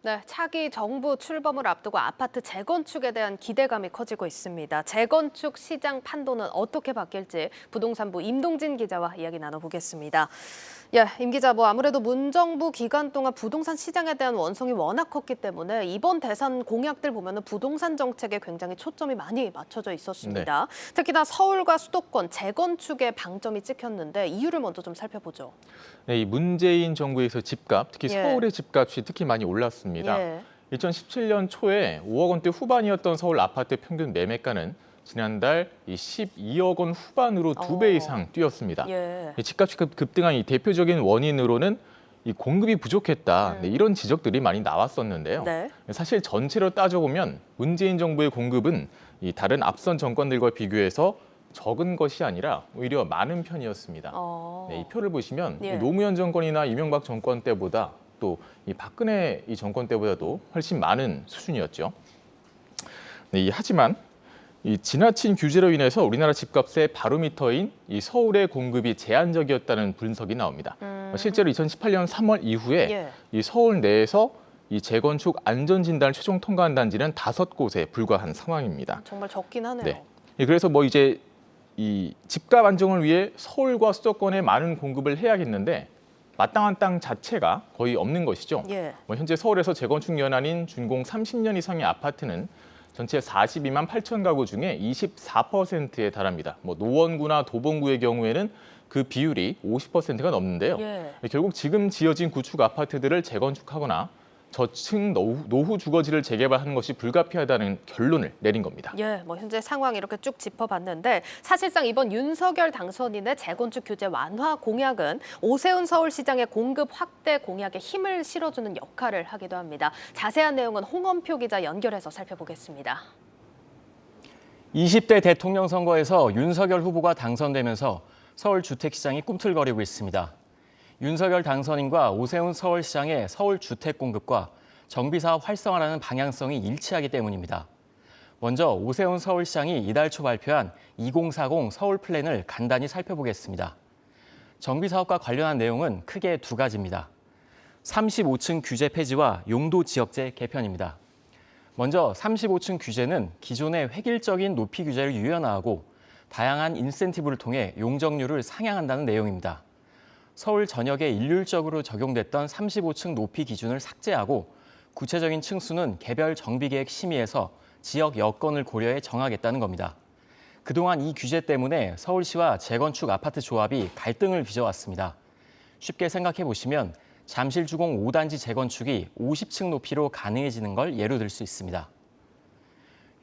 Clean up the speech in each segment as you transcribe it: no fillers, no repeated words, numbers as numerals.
네, 차기 정부 출범을 앞두고 아파트 재건축에 대한 기대감이 커지고 있습니다. 재건축 시장 판도는 어떻게 바뀔지 부동산부 임동진 기자와 이야기 나눠보겠습니다. 예, 임 기자, 아무래도 문정부 기간 동안 부동산 시장에 대한 원성이 워낙 컸기 때문에 이번 대선 공약들 보면은 부동산 정책에 굉장히 초점이 많이 맞춰져 있었습니다. 네. 특히나 서울과 수도권 재건축에 방점이 찍혔는데 이유를 먼저 좀 살펴보죠. 네, 이 문재인 정부에서 집값, 특히 서울의 집값이 특히 많이 올랐습니다. 2017년 초에 5억 원대 후반이었던 서울 아파트 평균 매매가는 지난달 12억 원 후반으로 2배 이상 뛰었습니다. 집값이 급등한 이 대표적인 원인으로는 이 공급이 부족했다, 이런 지적들이 많이 나왔었는데요. 사실 전체로 따져보면 문재인 정부의 공급은 이 다른 앞선 정권들과 비교해서 적은 것이 아니라 오히려 많은 편이었습니다. 이 표를 보시면 이 노무현 정권이나 이명박 정권 때보다 또 이 박근혜 이 정권 때보다도 훨씬 많은 수준이었죠. 하지만 이 지나친 규제로 인해서 우리나라 집값의 바로미터인 이 서울의 공급이 제한적이었다는 분석이 나옵니다. 실제로 2018년 3월 이후에 이 서울 내에서 이 재건축 안전진단을 최종 통과한 단지는 5곳에 불과한 상황입니다. 정말 적긴 하네요. 그래서 이제 이 집값 안정을 위해 서울과 수도권에 많은 공급을 해야겠는데 마땅한 땅 자체가 거의 없는 것이죠. 현재 서울에서 재건축 연한인 준공 30년 이상의 아파트는 전체 42만 8천 가구 중에 24%에 달합니다. 노원구나 도봉구의 경우에는 그 비율이 50%가 넘는데요. 결국 지금 지어진 구축 아파트들을 재건축하거나 저층 노후 주거지를 재개발하는 것이 불가피하다는 결론을 내린 겁니다. 현재 상황 이렇게 쭉 짚어봤는데 사실상 이번 윤석열 당선인의 재건축 규제 완화 공약은 오세훈 서울시장의 공급 확대 공약에 힘을 실어주는 역할을 하기도 합니다. 자세한 내용은 홍원표 기자 연결해서 살펴보겠습니다. 20대 대통령 선거에서 윤석열 후보가 당선되면서 서울 주택시장이 꿈틀거리고 있습니다. 윤석열 당선인과 오세훈 서울시장의 서울 주택 공급과 정비사업 활성화라는 방향성이 일치하기 때문입니다. 먼저 오세훈 서울시장이 이달 초 발표한 2040 서울 플랜을 간단히 살펴보겠습니다. 정비사업과 관련한 내용은 크게 두 가지입니다. 35층 규제 폐지와 용도 지역제 개편입니다. 먼저 35층 규제는 기존의 획일적인 높이 규제를 유연화하고 다양한 인센티브를 통해 용적률을 상향한다는 내용입니다. 서울 전역에 일률적으로 적용됐던 35층 높이 기준을 삭제하고 구체적인 층수는 개별 정비계획 심의에서 지역 여건을 고려해 정하겠다는 겁니다. 그동안 이 규제 때문에 서울시와 재건축 아파트 조합이 갈등을 빚어왔습니다. 쉽게 생각해 보시면 잠실주공 5단지 재건축이 50층 높이로 가능해지는 걸 예로 들 수 있습니다.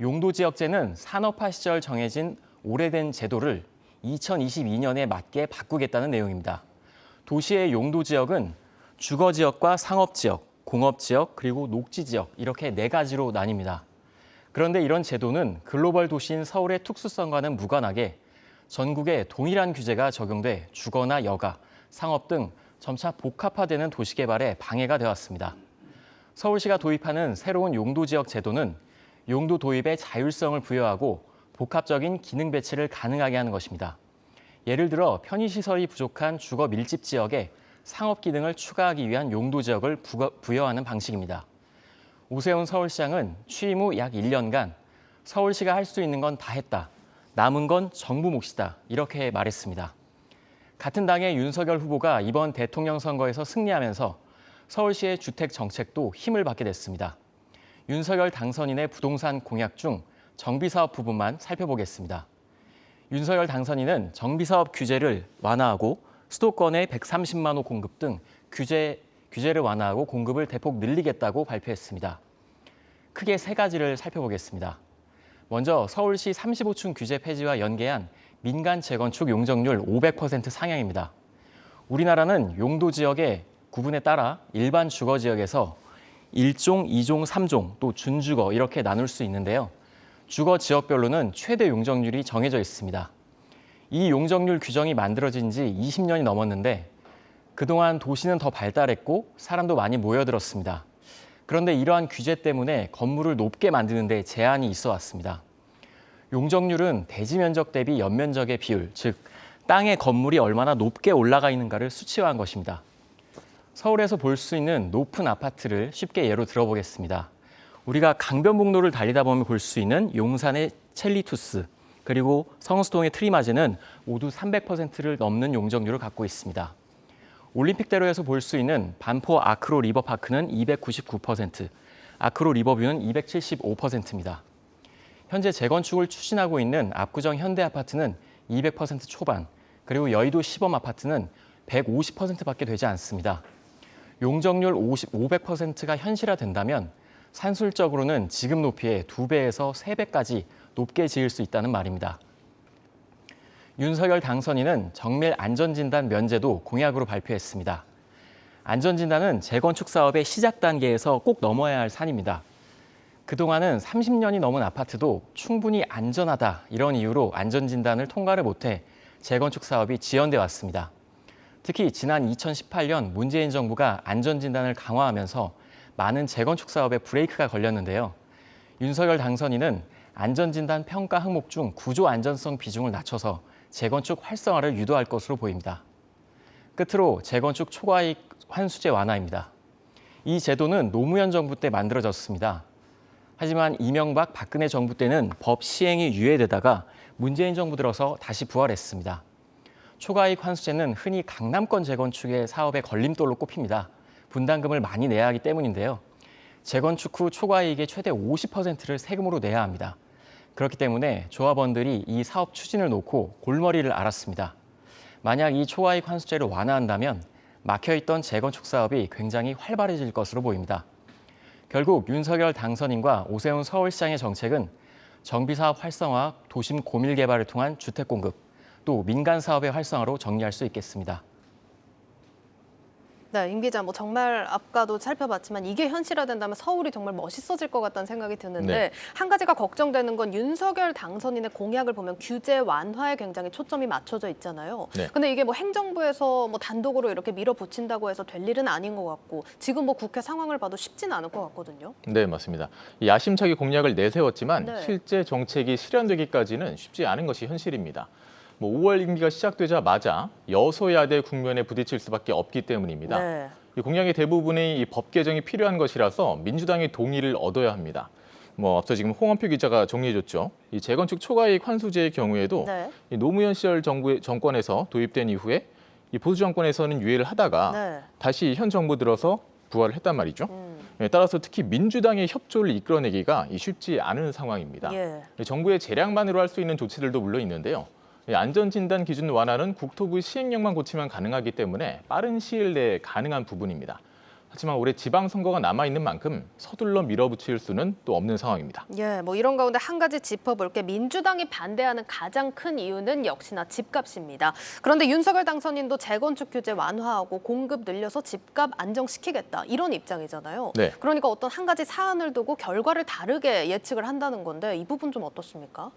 용도지역제는 산업화 시절 정해진 오래된 제도를 2022년에 맞게 바꾸겠다는 내용입니다. 도시의 용도지역은 주거지역과 상업지역, 공업지역, 그리고 녹지지역 이렇게 4가지로 나뉩니다. 그런데 이런 제도는 글로벌 도시인 서울의 특수성과는 무관하게 전국에 동일한 규제가 적용돼 주거나 여가, 상업 등 점차 복합화되는 도시 개발에 방해가 되었습니다. 서울시가 도입하는 새로운 용도지역 제도는 용도 도입에 자율성을 부여하고 복합적인 기능 배치를 가능하게 하는 것입니다. 예를 들어 편의시설이 부족한 주거 밀집 지역에 상업 기능을 추가하기 위한 용도 지역을 부여하는 방식입니다. 오세훈 서울시장은 취임 후 약 1년간 서울시가 할 수 있는 건 다 했다. 남은 건 정부 몫이다. 이렇게 말했습니다. 같은 당의 윤석열 후보가 이번 대통령 선거에서 승리하면서 서울시의 주택 정책도 힘을 받게 됐습니다. 윤석열 당선인의 부동산 공약 중 정비사업 부분만 살펴보겠습니다. 윤석열 당선인은 정비사업 규제를 완화하고 수도권의 130만 호 공급 등 규제를 완화하고 공급을 대폭 늘리겠다고 발표했습니다. 크게 3가지를 살펴보겠습니다. 먼저 서울시 35층 규제 폐지와 연계한 민간 재건축 용적률 500% 상향입니다. 우리나라는 용도 지역의 구분에 따라 일반 주거 지역에서 1종, 2종, 3종, 또 준주거 이렇게 나눌 수 있는데요. 주거 지역별로는 최대 용적률이 정해져 있습니다. 이 용적률 규정이 만들어진 지 20년이 넘었는데 그동안 도시는 더 발달했고 사람도 많이 모여들었습니다. 그런데 이러한 규제 때문에 건물을 높게 만드는 데 제한이 있어 왔습니다. 용적률은 대지 면적 대비 연면적의 비율, 즉 땅의 건물이 얼마나 높게 올라가 있는가를 수치화한 것입니다. 서울에서 볼 수 있는 높은 아파트를 쉽게 예로 들어보겠습니다. 우리가 강변북로를 달리다 보면 볼 수 있는 용산의 첼리투스, 그리고 성수동의 트리마즈는 모두 300%를 넘는 용적률을 갖고 있습니다. 올림픽대로에서 볼 수 있는 반포 아크로 리버파크는 299%, 아크로 리버뷰는 275%입니다. 현재 재건축을 추진하고 있는 압구정 현대아파트는 200% 초반, 그리고 여의도 시범아파트는 150%밖에 되지 않습니다. 용적률 500%가 현실화된다면 산술적으로는 지금 높이의 2배에서 3배까지 높게 지을 수 있다는 말입니다. 윤석열 당선인은 정밀 안전진단 면제도 공약으로 발표했습니다. 안전진단은 재건축 사업의 시작 단계에서 꼭 넘어야 할 산입니다. 그동안은 30년이 넘은 아파트도 충분히 안전하다 이런 이유로 안전진단을 통과를 못해 재건축 사업이 지연돼 왔습니다. 특히 지난 2018년 문재인 정부가 안전진단을 강화하면서 많은 재건축 사업에 브레이크가 걸렸는데요. 윤석열 당선인은 안전진단 평가 항목 중 구조 안전성 비중을 낮춰서 재건축 활성화를 유도할 것으로 보입니다. 끝으로 재건축 초과이익 환수제 완화입니다. 이 제도는 노무현 정부 때 만들어졌습니다. 하지만 이명박, 박근혜 정부 때는 법 시행이 유예되다가 문재인 정부 들어서 다시 부활했습니다. 초과이익 환수제는 흔히 강남권 재건축의 사업의 걸림돌로 꼽힙니다. 분담금을 많이 내야 하기 때문인데요. 재건축 후 초과이익의 최대 50%를 세금으로 내야 합니다. 그렇기 때문에 조합원들이 이 사업 추진을 놓고 골머리를 앓았습니다. 만약 이 초과이익 환수제를 완화한다면 막혀있던 재건축 사업이 굉장히 활발해질 것으로 보입니다. 결국 윤석열 당선인과 오세훈 서울시장의 정책은 정비사업 활성화, 도심 고밀 개발을 통한 주택 공급, 또 민간 사업의 활성화로 정리할 수 있겠습니다. 네, 임 기자, 정말 아까도 살펴봤지만 이게 현실화된다면 서울이 정말 멋있어질 것 같다는 생각이 드는데 네. 한 가지가 걱정되는 건 윤석열 당선인의 공약을 보면 규제 완화에 굉장히 초점이 맞춰져 있잖아요. 네. 근데 이게 행정부에서 단독으로 이렇게 밀어붙인다고 해서 될 일은 아닌 것 같고 지금 국회 상황을 봐도 쉽지는 않을 것 같거든요. 네, 맞습니다. 야심차게 공약을 내세웠지만 네. 실제 정책이 실현되기까지는 쉽지 않은 것이 현실입니다. 5월 임기가 시작되자마자 여소야대 국면에 부딪힐 수밖에 없기 때문입니다. 네. 이 공약의 대부분이 이 법 개정이 필요한 것이라서 민주당의 동의를 얻어야 합니다. 앞서 지금 홍원표 기자가 정리해줬죠. 이 재건축 초과이익 환수제의 경우에도 네. 이 노무현 시절 정권에서 도입된 이후에 이 보수 정권에서는 유예를 하다가 네. 다시 현 정부 들어서 부활을 했단 말이죠. 따라서 특히 민주당의 협조를 이끌어내기가 쉽지 않은 상황입니다. 예. 정부의 재량만으로 할 수 있는 조치들도 물론 있는데요. 안전진단 기준 완화는 국토부 시행령만 고치면 가능하기 때문에 빠른 시일 내에 가능한 부분입니다. 하지만 올해 지방선거가 남아있는 만큼 서둘러 밀어붙일 수는 또 없는 상황입니다. 예, 이런 가운데 한 가지 짚어볼게. 민주당이 반대하는 가장 큰 이유는 역시나 집값입니다. 그런데 윤석열 당선인도 재건축 규제 완화하고 공급 늘려서 집값 안정시키겠다 이런 입장이잖아요. 네. 그러니까 어떤 한 가지 사안을 두고 결과를 다르게 예측을 한다는 건데 이 부분 좀 어떻습니까?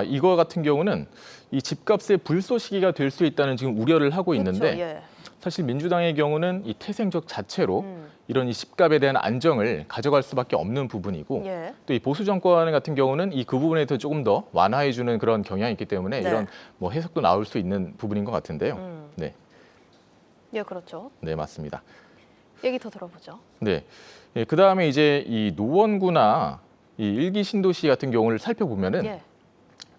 이거 같은 경우는 이 집값의 불쏘시개가 될 수 있다는 지금 우려를 하고 있는데 그렇죠, 예. 사실 민주당의 경우는 이 태생적 자체로 이런 이 집값에 대한 안정을 가져갈 수밖에 없는 부분이고 예. 또 이 보수 정권 같은 경우는 그 부분에 더 조금 더 완화해주는 그런 경향이 있기 때문에 네. 이런 해석도 나올 수 있는 부분인 것 같은데요. 네, 예, 그렇죠. 네 맞습니다. 얘기 더 들어보죠. 네, 그 다음에 이제 이 노원구나 이 일기 신도시 같은 경우를 살펴보면은. 예.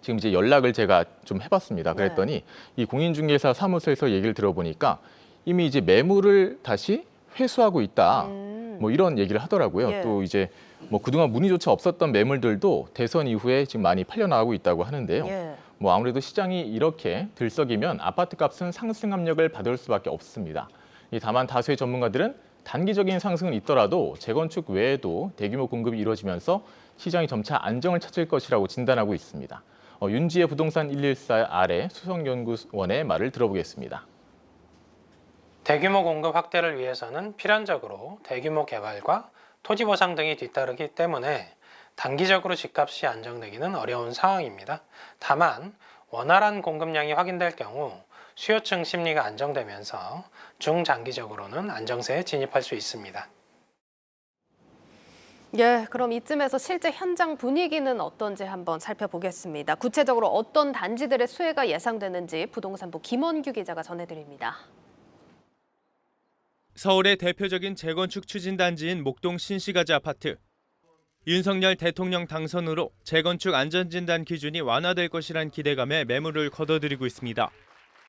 지금 이제 연락을 제가 좀 해봤습니다. 그랬더니 이 공인중개사 사무소에서 얘기를 들어보니까 이미 이제 매물을 다시 회수하고 있다. 이런 얘기를 하더라고요. 예. 또 이제 그동안 문의조차 없었던 매물들도 대선 이후에 지금 많이 팔려나가고 있다고 하는데요. 예. 아무래도 시장이 이렇게 들썩이면 아파트 값은 상승 압력을 받을 수밖에 없습니다. 다만 다수의 전문가들은 단기적인 상승은 있더라도 재건축 외에도 대규모 공급이 이루어지면서 시장이 점차 안정을 찾을 것이라고 진단하고 있습니다. 윤지혜 부동산 114 아래 수성연구원의 말을 들어보겠습니다. 대규모 공급 확대를 위해서는 필연적으로 대규모 개발과 토지 보상 등이 뒤따르기 때문에 단기적으로 집값이 안정되기는 어려운 상황입니다. 다만 원활한 공급량이 확인될 경우 수요층 심리가 안정되면서 중장기적으로는 안정세에 진입할 수 있습니다. 예, 그럼 이쯤에서 실제 현장 분위기는 어떤지 한번 살펴보겠습니다. 구체적으로 어떤 단지들의 수혜가 예상되는지 부동산부 김원규 기자가 전해드립니다. 서울의 대표적인 재건축 추진단지인 목동 신시가지 아파트. 윤석열 대통령 당선으로 재건축 안전진단 기준이 완화될 것이란 기대감에 매물을 거둬들이고 있습니다.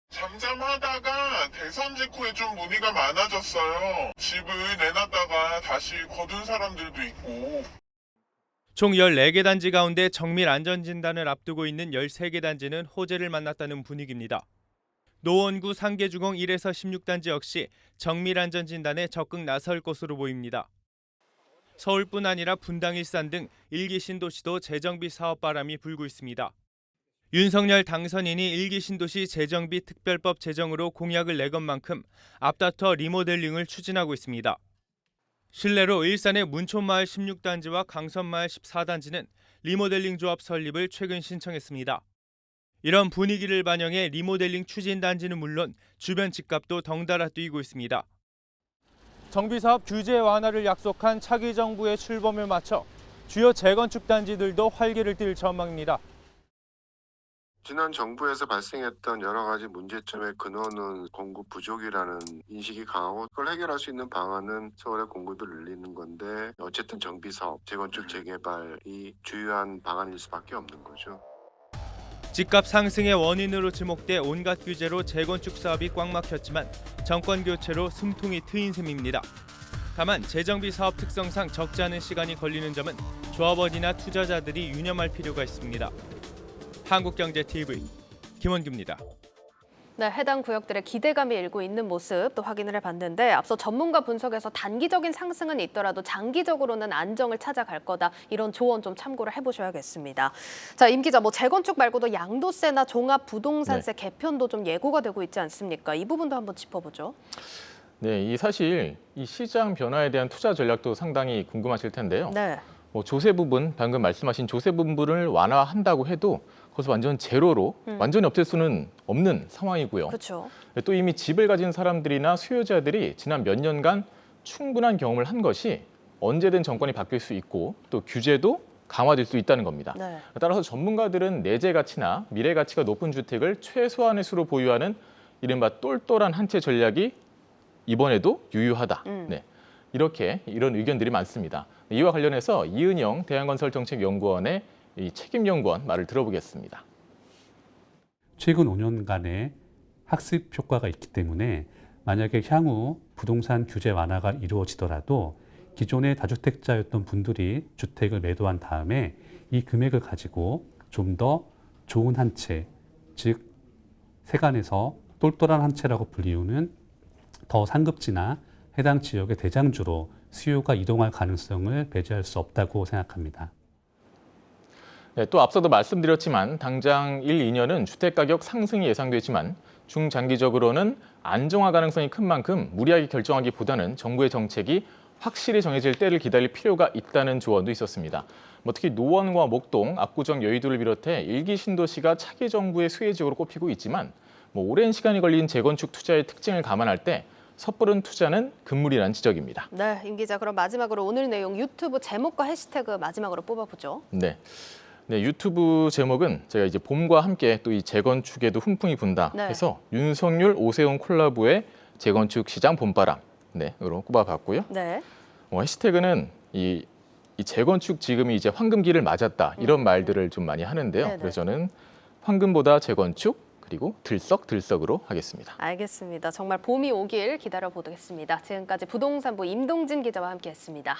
잠잠하다가 대선 직후에 좀 문의가 많아졌어요. 집을 내놨다가 다시 거둔 사람들도 있고. 총 14개 단지 가운데 정밀 안전진단을 앞두고 있는 13개 단지는 호재를 만났다는 분위기입니다. 노원구 상계주공 1에서 16단지 역시 정밀 안전진단에 적극 나설 것으로 보입니다. 서울뿐 아니라 분당 일산 등 1기 신도시도 재정비 사업 바람이 불고 있습니다. 윤석열 당선인이 1기 신도시 재정비 특별법 제정으로 공약을 내건 만큼 앞다퉈 리모델링을 추진하고 있습니다. 실내로 일산의 문촌마을 16단지와 강선마을 14단지는 리모델링 조합 설립을 최근 신청했습니다. 이런 분위기를 반영해 리모델링 추진 단지는 물론 주변 집값도 덩달아 뛰고 있습니다. 정비사업 규제 완화를 약속한 차기 정부의 출범을 맞춰 주요 재건축 단지들도 활기를 띨 전망입니다. 지난 정부에서 발생했던 여러 가지 문제점의 근원은 공급 부족이라는 인식이 강하고 그걸 해결할 수 있는 방안은 서울의 공급을 늘리는 건데 어쨌든 정비사업, 재건축 재개발이 주요한 방안일 수밖에 없는 거죠. 집값 상승의 원인으로 지목돼 온갖 규제로 재건축 사업이 꽉 막혔지만 정권 교체로 숨통이 트인 셈입니다. 다만 재정비 사업 특성상 적지 않은 시간이 걸리는 점은 조합원이나 투자자들이 유념할 필요가 있습니다. 한국경제TV 김원규입니다. 네, 해당 구역들의 기대감이 일고 있는 모습 또 확인을 해봤는데 앞서 전문가 분석에서 단기적인 상승은 있더라도 장기적으로는 안정을 찾아갈 거다. 이런 조언 좀 참고를 해보셔야겠습니다. 자, 임 기자, 재건축 말고도 양도세나 종합부동산세 개편도 좀 예고가 되고 있지 않습니까? 이 부분도 한번 짚어보죠. 네, 사실 이 시장 변화에 대한 투자 전략도 상당히 궁금하실 텐데요. 네. 조세 부분, 방금 말씀하신 조세 부분을 완화한다고 해도 그것을 완전 제로로 완전히 없앨 수는 없는 상황이고요. 그렇죠. 또 이미 집을 가진 사람들이나 수요자들이 지난 몇 년간 충분한 경험을 한 것이 언제든 정권이 바뀔 수 있고 또 규제도 강화될 수 있다는 겁니다. 네. 따라서 전문가들은 내재 가치나 미래 가치가 높은 주택을 최소한의 수로 보유하는 이른바 똘똘한 한 채 전략이 이번에도 유효하다. 네. 이런 의견들이 많습니다. 이와 관련해서 이은영 대한건설정책연구원의 이 책임연구원 말을 들어보겠습니다. 최근 5년간의 학습 효과가 있기 때문에 만약에 향후 부동산 규제 완화가 이루어지더라도 기존의 다주택자였던 분들이 주택을 매도한 다음에 이 금액을 가지고 좀 더 좋은 한 채, 즉 세간에서 똘똘한 한 채라고 불리우는 더 상급지나 해당 지역의 대장주로 수요가 이동할 가능성을 배제할 수 없다고 생각합니다. 네, 또 앞서도 말씀드렸지만 당장 1, 2년은 주택가격 상승이 예상되지만 중장기적으로는 안정화 가능성이 큰 만큼 무리하게 결정하기보다는 정부의 정책이 확실히 정해질 때를 기다릴 필요가 있다는 조언도 있었습니다. 특히 노원과 목동, 압구정, 여의도를 비롯해 1기 신도시가 차기 정부의 수혜지역으로 꼽히고 있지만 오랜 시간이 걸린 재건축 투자의 특징을 감안할 때 섣부른 투자는 금물이라는 지적입니다. 네, 임 기자, 그럼 마지막으로 오늘 내용 유튜브 제목과 해시태그 마지막으로 뽑아보죠. 네, 유튜브 제목은 제가 이제 봄과 함께 또 이 재건축에도 훈풍이 분다 해서 윤석열, 오세훈 콜라보의 재건축 시장 봄바람 으로 꼽아봤고요. 네. 해시태그는 이 재건축 지금이 이제 황금기를 맞았다 이런 말들을 좀 많이 하는데요. 네네. 그래서 저는 황금보다 재건축 그리고 들썩들썩으로 하겠습니다. 알겠습니다. 정말 봄이 오길 기다려보겠습니다. 지금까지 부동산부 임동진 기자와 함께했습니다.